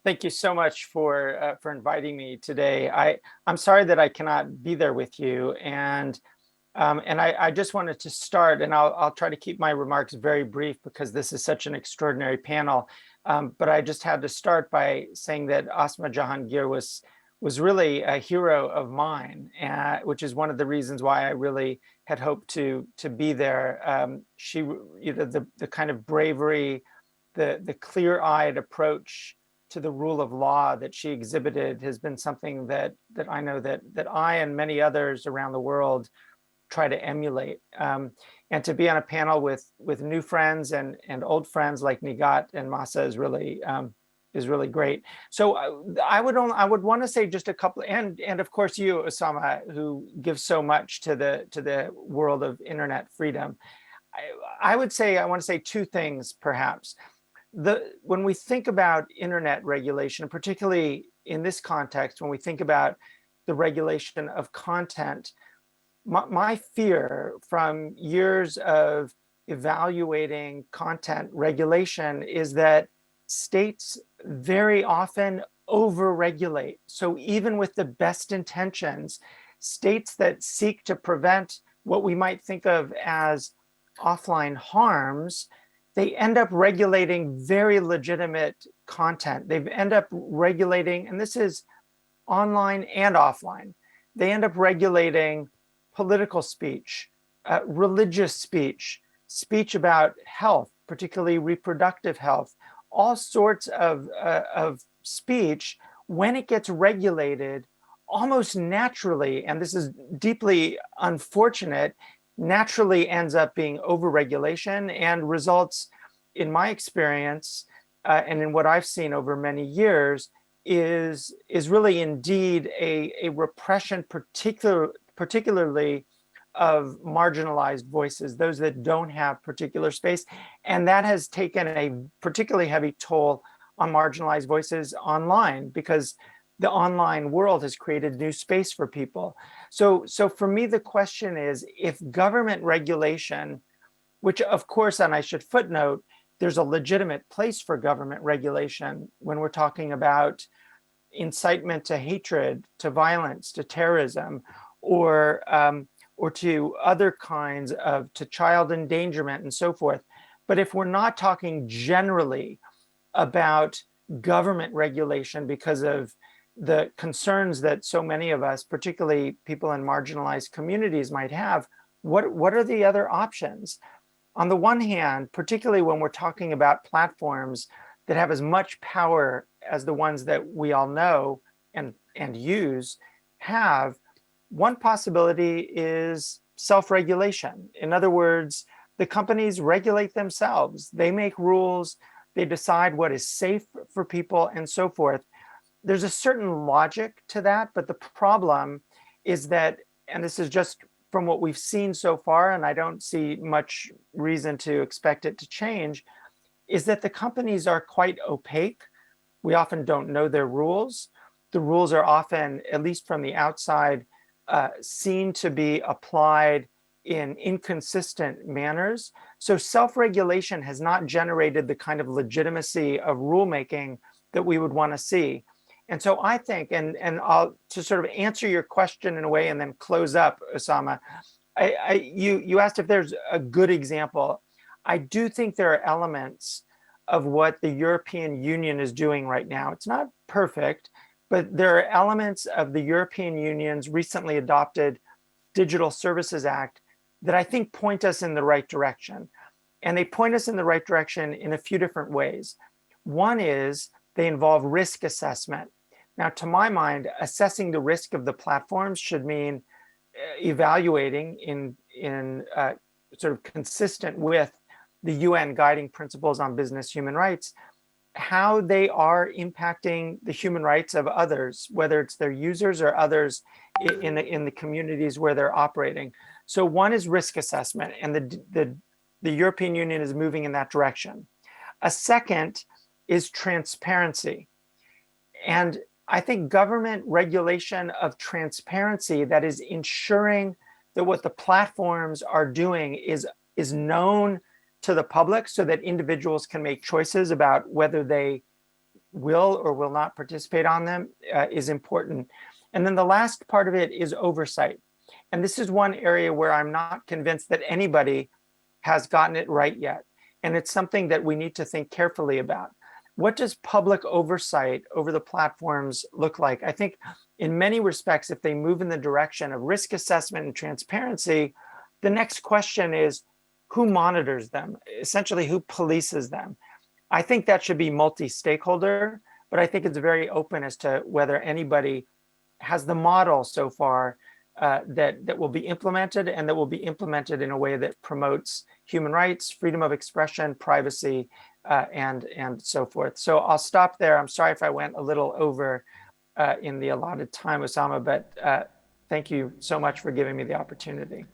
Thank you so much for inviting me today. I'm sorry that I cannot be there with you, and I just wanted to start, and I'll try to keep my remarks very brief because this is such an extraordinary panel. But I just had to start by saying that Asma Jahangir was really a hero of mine, which is one of the reasons why I really had hoped to be there. She, the kind of bravery, the clear-eyed approach to the rule of law that she exhibited has been something that I know that I and many others around the world try to emulate. And to be on a panel with new friends and old friends like Nigat and Masa is really great. So I would want to say just a couple, and of course you, Osama, who gives so much to the world of internet freedom. I want to say two things perhaps. When we think about internet regulation, particularly in this context, when we think about the regulation of content, my fear from years of evaluating content regulation is that states very often over-regulate. So even with the best intentions, states that seek to prevent what we might think of as offline harms, they end up regulating very legitimate content. They end up regulating, and this is online and offline, they end up regulating political speech, religious speech, speech about health, particularly reproductive health, all sorts of speech, when it gets regulated, almost naturally, and this is deeply unfortunate, naturally ends up being overregulation and results, in my experience, and in what I've seen over many years, is really indeed a repression, particularly of marginalized voices, those that don't have particular space. And that has taken a particularly heavy toll on marginalized voices online, because the online world has created new space for people. So for me, the question is, if government regulation, which of course, and I should footnote, there's a legitimate place for government regulation when we're talking about incitement to hatred, to violence, to terrorism, or to other kinds of, to child endangerment and so forth. But if we're not talking generally about government regulation because of the concerns that so many of us, particularly people in marginalized communities, might have, what are the other options? On the one hand, particularly when we're talking about platforms that have as much power as the ones that we all know and use have, one possibility is self-regulation. In other words, the companies regulate themselves. They make rules, they decide what is safe for people and so forth. There's a certain logic to that, but the problem is that, and this is just from what we've seen so far, and I don't see much reason to expect it to change, is that the companies are quite opaque. We often don't know their rules. The rules are often, at least from the outside, seen to be applied in inconsistent manners. So self-regulation has not generated the kind of legitimacy of rulemaking that we would want to see. And so I think, and I'll to sort of answer your question in a way and then close up, Osama, you asked if there's a good example. I do think there are elements of what the European Union is doing right now. It's not perfect, but there are elements of the European Union's recently adopted Digital Services Act that I think point us in the right direction. And they point us in the right direction in a few different ways. One is they involve risk assessment. Now, to my mind, assessing the risk of the platforms should mean evaluating in sort of consistent with the UN guiding principles on business human rights, how they are impacting the human rights of others, whether it's their users or others in the communities where they're operating. So one is risk assessment, and the European Union is moving in that direction. A second is transparency. And I think government regulation of transparency that is ensuring that what the platforms are doing is known to the public so that individuals can make choices about whether they will or will not participate on them is important. And then the last part of it is oversight. And this is one area where I'm not convinced that anybody has gotten it right yet. And it's something that we need to think carefully about. What does public oversight over the platforms look like? I think in many respects, if they move in the direction of risk assessment and transparency, the next question is who monitors them? Essentially, who polices them? I think that should be multi-stakeholder, but I think it's very open as to whether anybody has the model so far that will be implemented, and that will be implemented in a way that promotes human rights, freedom of expression, privacy, and so forth. So I'll stop there. I'm sorry if I went a little over in the allotted time, Osama, but thank you so much for giving me the opportunity.